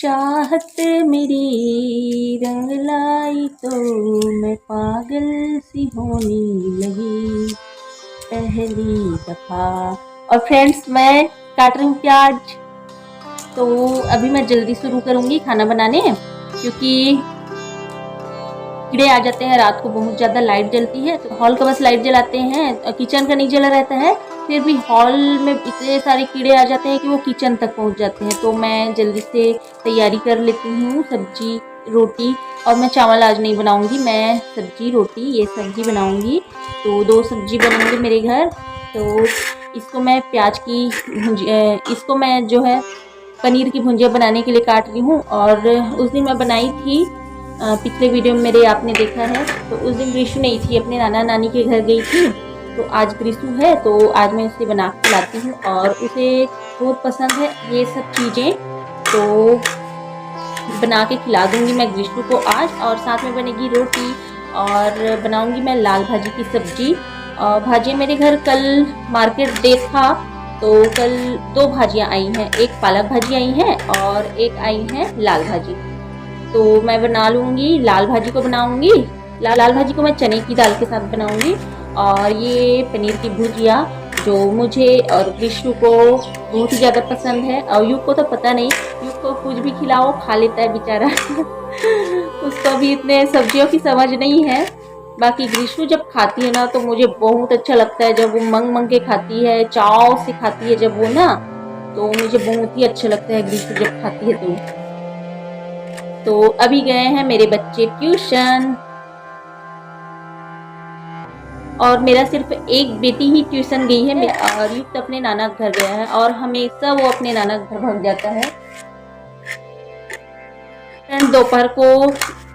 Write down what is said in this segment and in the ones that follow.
चाहत मेरी रंग लाई तो मैं पागल सी होने लगी पहली दफा। और फ्रेंड्स मैं काट रही हूँ प्याज। तो अभी मैं जल्दी शुरू करूँगी खाना बनाने, क्योंकि कीड़े आ जाते हैं रात को, बहुत ज़्यादा लाइट जलती है। तो हॉल का बस लाइट जलाते हैं, किचन का नहीं जला रहता है, फिर भी हॉल में इतने सारे कीड़े आ जाते हैं कि वो किचन तक पहुंच जाते हैं। तो मैं जल्दी से तैयारी कर लेती हूँ, सब्जी रोटी। और मैं चावल आज नहीं बनाऊंगी, मैं सब्जी रोटी ये सब्जी बनाऊंगी। तो 2 सब्जी बनेंगे मेरे घर। तो इसको मैं प्याज की इसको मैं जो है पनीर की भुंजिया बनाने के लिए काट रही हूँ। और उस दिन मैं बनाई थी, पिछले वीडियो में मेरे आपने देखा है। तो उस दिन ग्रीशु नहीं थी, अपने नाना नानी के घर गई थी। तो आज ग्रीशु है, तो आज मैं उसे बना के खिलाती हूँ और उसे बहुत पसंद है ये सब चीज़ें। तो बना के खिला दूँगी मैं ग्रीशु को आज। और साथ में बनेगी रोटी और बनाऊँगी मैं लाल भाजी की सब्जी। भाजी मेरे घर कल मार्केट डे था, तो कल 2 भाजियाँ आई हैं, एक पालक भाजी आई है और एक आई है लाल भाजी। तो मैं बना लूँगी, लाल भाजी को बनाऊँगी। लाल भाजी को मैं चने की दाल के साथ बनाऊँगी। और ये पनीर की भुजिया जो मुझे और ग्रीशु को बहुत ही ज़्यादा पसंद है। और युग को तो पता नहीं, युग को कुछ भी खिलाओ खा लेता है बेचारा उसको भी इतने सब्जियों की समझ नहीं है। बाकी ग्रीशु जब खाती है ना तो मुझे बहुत अच्छा लगता है, जब वो मंग मंग के खाती है, चाव से खाती है जब वो ना, तो मुझे बहुत ही अच्छा लगता है ग्रीशु जब खाती है। तो अभी गए हैं मेरे बच्चे ट्यूशन, और मेरा सिर्फ एक बेटी ही ट्यूशन गई है और युक्त अपने नाना घर गया है, और हमेशा वो अपने नाना घर भाग जाता है। दोपहर को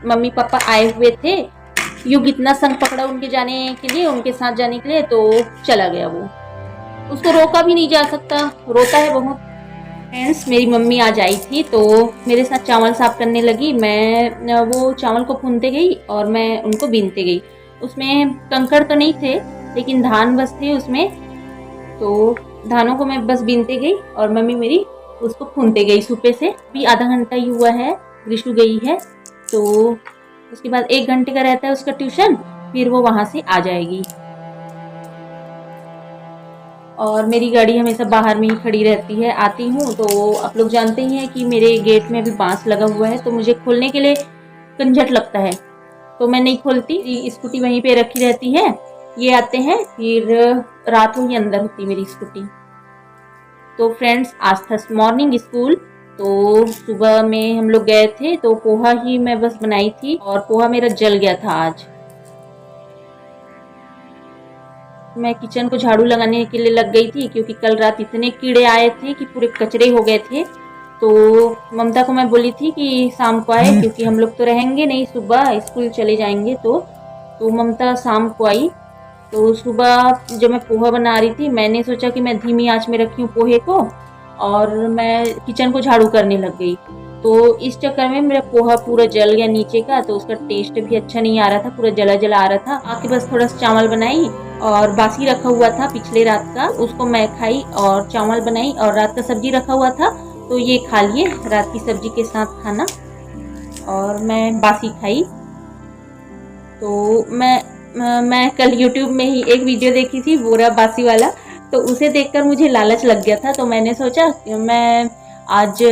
मम्मी पापा आए हुए थे, युग इतना संग पकड़ा उनके जाने के लिए, उनके साथ जाने के लिए, तो चला गया वो। उसको रोका भी नहीं जा सकता, रोता है बहुत। फ्रेंड्स मेरी मम्मी आज आई थी, तो मेरे साथ चावल साफ करने लगी। मैं वो चावल को भूनते गई और मैं उनको बीनते गई। उसमें कंकड़ तो नहीं थे, लेकिन धान बस थे उसमें। तो धानों को मैं बस बीनते गई और मम्मी मेरी उसको भूनते गई सुपे से। भी आधा घंटा ही हुआ है, ग्रीशु गई है, तो उसके बाद 1 घंटे का रहता है उसका ट्यूशन, फिर वो वहाँ से आ जाएगी। और मेरी गाड़ी हमेशा बाहर में ही खड़ी रहती है। आती हूँ तो आप लोग जानते ही हैं कि मेरे गेट में अभी बांस लगा हुआ है, तो मुझे खोलने के लिए झंझट लगता है, तो मैं नहीं खोलती। स्कूटी वहीं पे रखी रहती है, ये आते हैं, फिर रात में ही अंदर होती मेरी स्कूटी। तो फ्रेंड्स आज था मॉर्निंग स्कूल, तो सुबह में हम लोग गए थे, तो पोहा ही मैं बस बनाई थी और पोहा मेरा जल गया था आज। मैं किचन को झाड़ू लगाने के लिए लग गई थी, क्योंकि कल रात इतने कीड़े आए थे कि पूरे कचरे हो गए थे। तो ममता को मैं बोली थी कि शाम को आए, क्योंकि हम लोग तो रहेंगे नहीं, सुबह स्कूल चले जाएंगे। तो ममता शाम को आई। तो सुबह जब मैं पोहा बना रही थी, मैंने सोचा कि मैं धीमी आंच में रखी हूँ पोहे को, और मैं किचन को झाड़ू करने लग गई। तो इस चक्कर में मेरा पोहा पूरा जल गया नीचे का, तो उसका टेस्ट भी अच्छा नहीं आ रहा था, पूरा जला जला आ रहा था। आके बस थोड़ा सा चावल बनाई, और बासी रखा हुआ था पिछले रात का, उसको मैं खाई और चावल बनाई, और रात का सब्जी रखा हुआ था, तो ये खा लिए रात की सब्जी के साथ खाना, और मैं बासी खाई। तो मैं कल YouTube में ही एक वीडियो देखी थी बोरा बासी वाला, तो उसे देखकर मुझे लालच लग गया था। तो मैंने सोचा मैं आज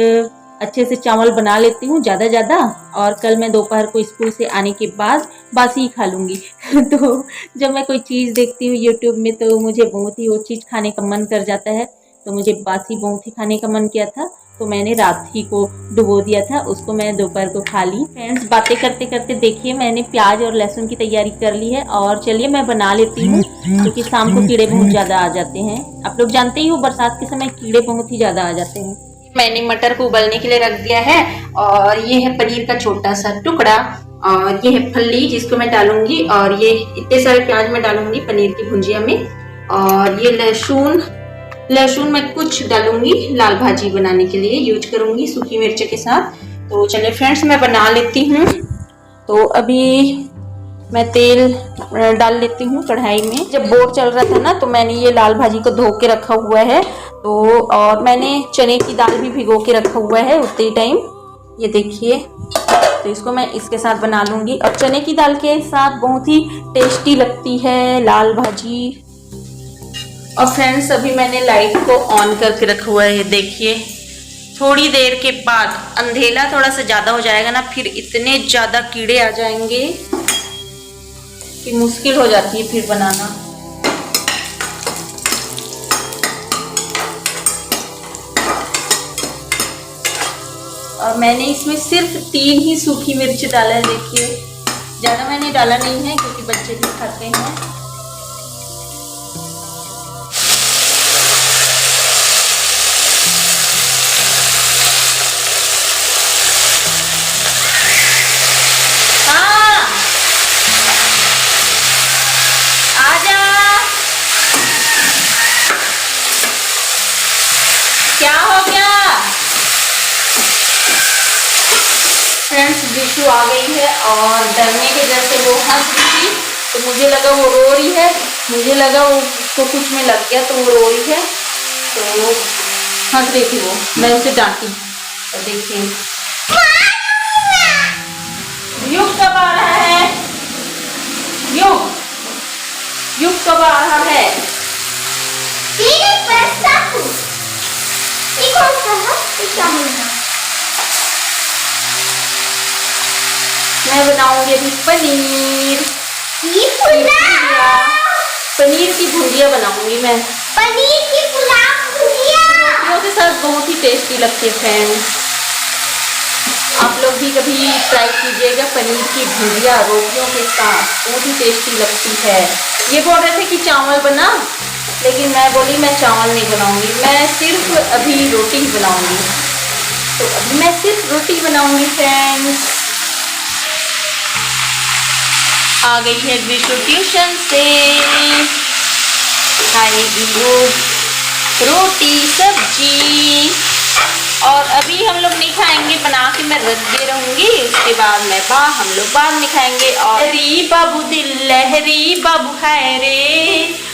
अच्छे से चावल बना लेती हूँ ज़्यादा, और कल मैं दोपहर को स्कूल से आने के बाद बासी ही खा लूँगी तो जब मैं कोई चीज़ देखती हूँ YouTube में, तो मुझे बहुत ही वो चीज़ खाने का मन कर जाता है। तो मुझे बासी बहुत ही खाने का मन किया था, तो मैंने रात ही को डुबो दिया था, उसको मैं दोपहर को खा ली। फ्रेंड्स बातें करते करते देखिए मैंने प्याज और लहसुन की तैयारी कर ली है, और चलिए मैं बना लेती हूँ, क्योंकि शाम को कीड़े बहुत ज़्यादा आ जाते हैं। आप लोग जानते ही हो बरसात के समय कीड़े बहुत ही ज़्यादा आ जाते हैं। मैंने मटर को उबलने के लिए रख दिया है, और ये है पनीर का छोटा सा टुकड़ा, और ये है फली जिसको मैं डालूंगी, और ये इतने सारे प्याज मैं डालूंगी पनीर की भुजिया में, और ये लहसुन मैं कुछ डालूंगी लाल भाजी बनाने के लिए यूज करूंगी सूखी मिर्च के साथ। तो चलिए फ्रेंड्स मैं बना लेती हूँ। तो अभी मैं तेल डाल लेती हूँ कढ़ाई में। जब बोर चल रहा था ना, तो मैंने ये लाल भाजी को धो के रखा हुआ है, तो और मैंने चने की दाल भी भिगो के रखा हुआ है उतने टाइम। ये देखिए, तो इसको मैं इसके साथ बना लूँगी और चने की दाल के साथ बहुत ही टेस्टी लगती है लाल भाजी। और फ्रेंड्स अभी मैंने लाइट को ऑन करके रखा हुआ है, देखिए थोड़ी देर के बाद अंधेरा थोड़ा सा ज़्यादा हो जाएगा ना, फिर इतने ज़्यादा कीड़े आ जाएंगे कि मुश्किल हो जाती है फिर बनाना। और मैंने इसमें सिर्फ 3 ही सूखी मिर्च डाला है, देखिए ज़्यादा मैंने डाला नहीं है क्योंकि बच्चे भी खाते हैं। हाँ आजा, क्या हो गया? फ्रेंड्स बिशु आ गई है और डरने के डर से वो हंस रही थी, तो मुझे लगा वो रो रही है, मुझे लगा वो उसको कुछ में लग गया तो वो रो रही है, तो वो हंस रही थी। वो मैं उसे डांटी। तो देखिए युग कब आ रहा है? युग युग कब आ रहा है? मैं बनाऊंगी अभी पनीर पनीर की भुजिया बनाऊंगी मैं। पनीर की रोटियों के साथ बहुत ही टेस्टी लगती है फ्रेंड्स। आप लोग भी कभी ट्राई कीजिएगा पनीर की भुजिया रोटियों के साथ, बहुत ही टेस्टी लगती है। ये बोल रहे थे कि चावल बना, लेकिन मैं बोली मैं चावल नहीं बनाऊंगी, मैं सिर्फ अभी रोटी ही बनाऊंगी। तो अभी मैं सिर्फ रोटी बनाऊंगी फ्रेंड्स। आ गई है विशु ट्यूशन से, खाएगी वो रोटी सब्जी। और अभी हम लोग नहीं खाएंगे, बना के मैं रख दे रहूंगी, उसके बाद हम लोग बाद में खाएंगे। और लहरी बाबू दिल लहरी बाबू है रे,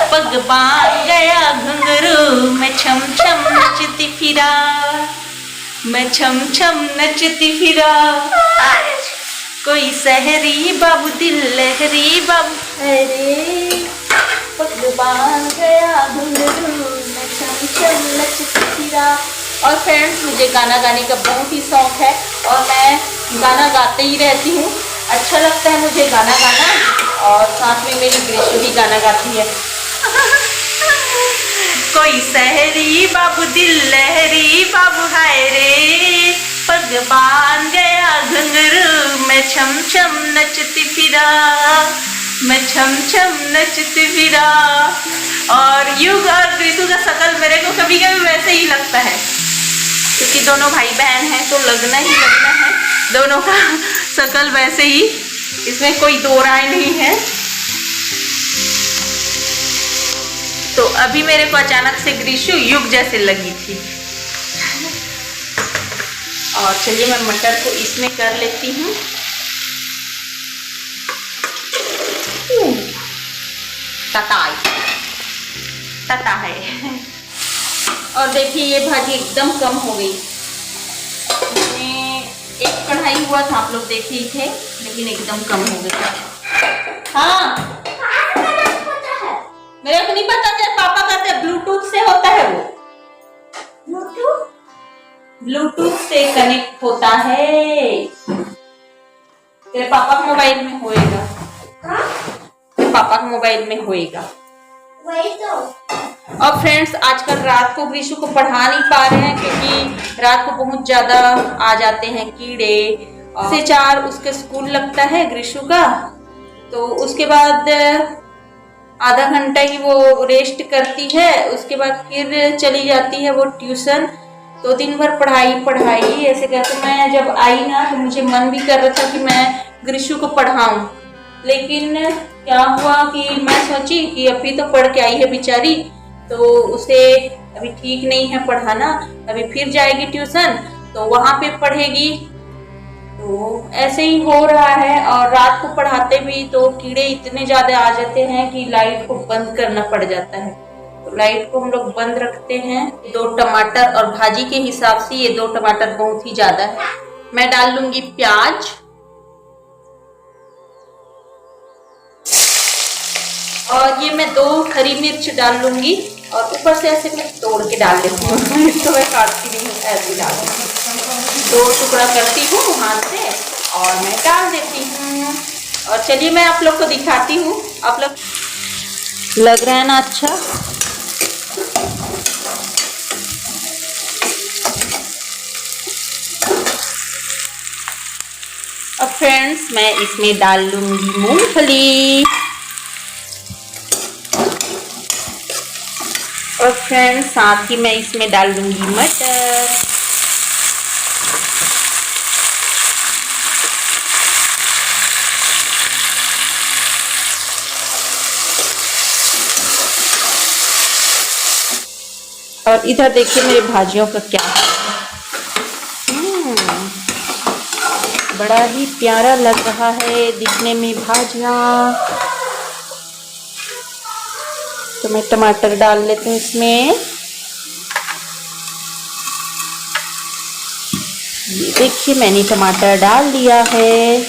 पग बांध गया घुंघरू, मैं छम छम नचती फिरा, मैं छम छम नचती फिरा। कोई सहरी बाबू दिल लहरी बाबू है रे, पग बांध गया घुंघरू, मैं छम छम नचती फिरा। और फ्रेंड्स मुझे गाना गाने का बहुत ही शौक है और मैं गाना गाते ही रहती हूँ, अच्छा लगता है मुझे गाना गाना। और साथ में मेरी ग्रीशु भी गाना गाती है। कोई सहरी बाबू दिल लहरी बाबू है रे, पग बांध गया घुंघरू, मैं छम छम नचती फिरा, मैं छम छम नचती फिरा। और युग और ग्रीशु का शकल मेरे को कभी कभी वैसे ही लगता है, क्योंकि दोनों भाई बहन हैं तो लगना ही लगना है, दोनों का शकल वैसे ही, इसमें कोई दो राय नहीं है। तो अभी मेरे को अचानक से ग्रीशु युग जैसे लगी थी। और चलिए मैं मटर को इसमें कर लेती हूँ। तता है। और देखिए ये भाजी एकदम कम हो गई, इसमें एक कढ़ाई हुआ था, आप लोग देख ही थे, लेकिन एकदम कम हो गई। हाँ मेरे को नहीं पता, तेरे पापा कहते ब्लूटूथ से होता है, वो ब्लूटूथ से कनेक्ट होता है, तेरे पापा के मोबाइल में होएगा, तेरे पापा के मोबाइल में होएगा वही तो। और फ्रेंड्स आजकल रात को ग्रीशु को पढ़ा नहीं पा रहे हैं, क्योंकि रात को बहुत ज्यादा आ जाते हैं कीड़े। से 4 उसके स्कूल लगता है ग्रीशु का, तो उसके बाद आधा घंटा ही वो रेस्ट करती है, उसके बाद फिर चली जाती है वो ट्यूशन। तो दिन भर पढ़ाई ऐसे करके मैं जब आई ना तो मुझे मन भी कर रहा था कि मैं ग्रीशु को पढ़ाऊं, लेकिन क्या हुआ कि मैं सोची कि अभी तो पढ़ के आई है बेचारी, तो उसे अभी ठीक नहीं है पढ़ाना, अभी फिर जाएगी ट्यूशन तो वहां पे पढ़ेगी। तो ऐसे ही हो रहा है। और रात को पढ़ाते भी तो कीड़े इतने ज्यादा आ जाते हैं कि लाइट को बंद करना पड़ जाता है, तो लाइट को हम लोग बंद रखते हैं। 2 टमाटर और भाजी के हिसाब से ये 2 टमाटर बहुत ही ज्यादा है, मैं डाल लूंगी प्याज और ये मैं 2 हरी मिर्च डाल लूंगी और ऊपर से ऐसे मैं तोड़ के डाल देती हूँ। तो मैं काटती नहीं हूँ, ऐसे डाल देती हूँ। 2 टुकड़ा करती हूँ हाथ से और मैं डाल देती हूँ। और चलिए मैं आप लोग को दिखाती हूँ। आप लोग लग रहा है ना अच्छा। और फ्रेंड्स मैं इसमें डाल लूंगी मूंगफली और फ्रेंड्स साथ ही मैं इसमें डाल दूंगी मटर। और इधर देखिए मेरे भाजियों का क्या है। बड़ा ही प्यारा लग रहा है दिखने में भाजियाँ। तो मैं टमाटर डाल लेती हूँ इसमें। ये देखिए मैंने टमाटर डाल दिया है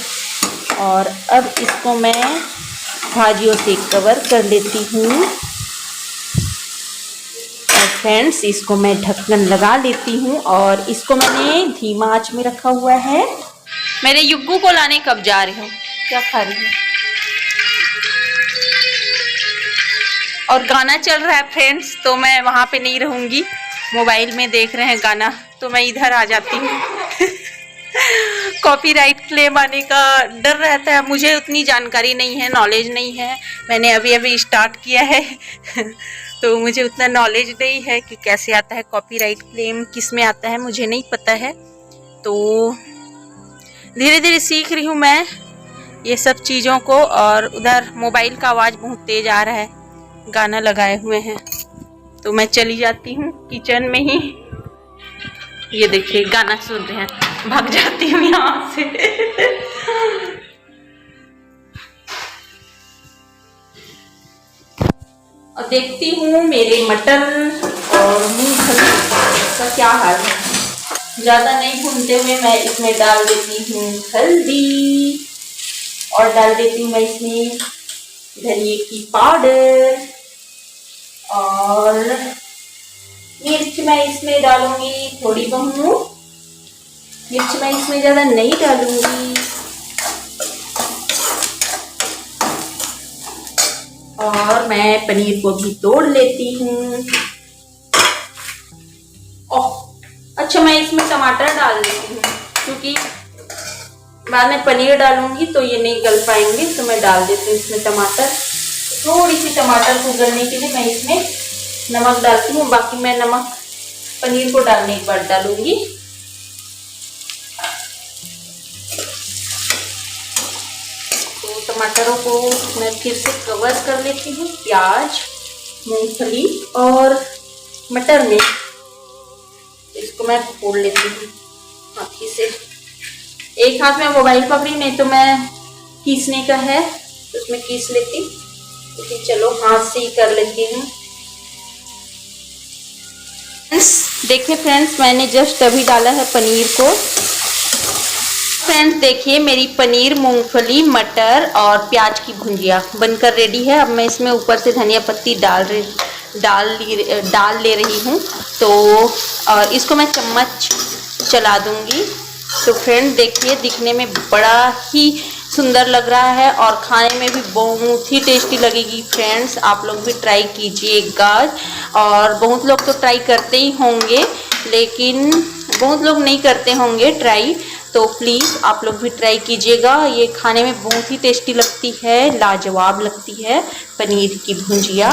और अब इसको मैं भाजियों से कवर कर लेती हूँ। और फ्रेंड्स इसको मैं ढक्कन लगा लेती हूँ और इसको मैंने धीमा आंच में रखा हुआ है। मेरे युग्गू को लाने कब जा रही हूँ? क्या खा रही हूँ? और गाना चल रहा है फ्रेंड्स, तो मैं वहाँ पे नहीं रहूँगी। मोबाइल में देख रहे हैं गाना तो मैं इधर आ जाती हूँ। कॉपीराइट क्लेम आने का डर रहता है। मुझे उतनी जानकारी नहीं है, नॉलेज नहीं है। मैंने अभी अभी स्टार्ट किया है तो मुझे उतना नॉलेज नहीं है कि कैसे आता है कॉपीराइट क्लेम, किस में आता है मुझे नहीं पता है। तो धीरे धीरे सीख रही हूँ मैं ये सब चीज़ों को। और उधर मोबाइल का आवाज़ बहुत तेज आ रहा है, गाना लगाए हुए हैं। तो मैं चली जाती हूँ किचन में ही। ये देखिए गाना सुन रहे हैं, भाग जाती हूँ यहाँ से। और देखती हूँ मेरे मटर और मूंगफली का क्या हाल है। ज़्यादा नहीं भूनते हुए मैं इसमें डाल देती हूँ हल्दी और डाल देती हूँ मैं इसमें धनिए की पाउडर और मिर्च मैं इसमें डालूंगी थोड़ी बहुत। मिर्च मैं इसमें ज़्यादा नहीं डालूंगी। और मैं पनीर को भी तोड़ लेती हूँ। अच्छा मैं इसमें टमाटर डाल देती हूँ क्योंकि बाद में पनीर डालूंगी तो ये नहीं गल पाएंगे, तो मैं डाल देती हूँ इसमें टमाटर। थोड़ी सी टमाटर को गलने के लिए मैं इसमें नमक डालती हूँ। बाकी मैं नमक पनीर को डालने के बाद डालूंगी। तो टमाटरों को मैं फिर से कवर कर लेती हूँ प्याज, मूंगफली और मटर में। इसको मैं फोड़ लेती हूँ हाथी से। एक हाथ में मोबाइल पकड़ी, नहीं तो मैं कीसने का है तो उसमें कीस लेती। लेकिन चलो हाथ से ही कर लेती हूँ। देखिए फ्रेंड्स मैंने जस्ट अभी डाला है पनीर को। फ्रेंड्स देखिए मेरी पनीर, मूंगफली, मटर और प्याज की भुंजिया बनकर रेडी है। अब मैं इसमें ऊपर से धनिया पत्ती डाल ले रही हूँ। तो इसको मैं चम्मच चला दूंगी। तो फ्रेंड देखिए दिखने में बड़ा ही सुंदर लग रहा है और खाने में भी बहुत ही टेस्टी लगेगी। फ्रेंड्स आप लोग भी ट्राई कीजिएगा। और बहुत लोग तो ट्राई करते ही होंगे, लेकिन बहुत लोग नहीं करते होंगे ट्राई। तो प्लीज़ आप लोग भी ट्राई कीजिएगा। ये खाने में बहुत ही टेस्टी लगती है, लाजवाब लगती है पनीर की भुंजिया।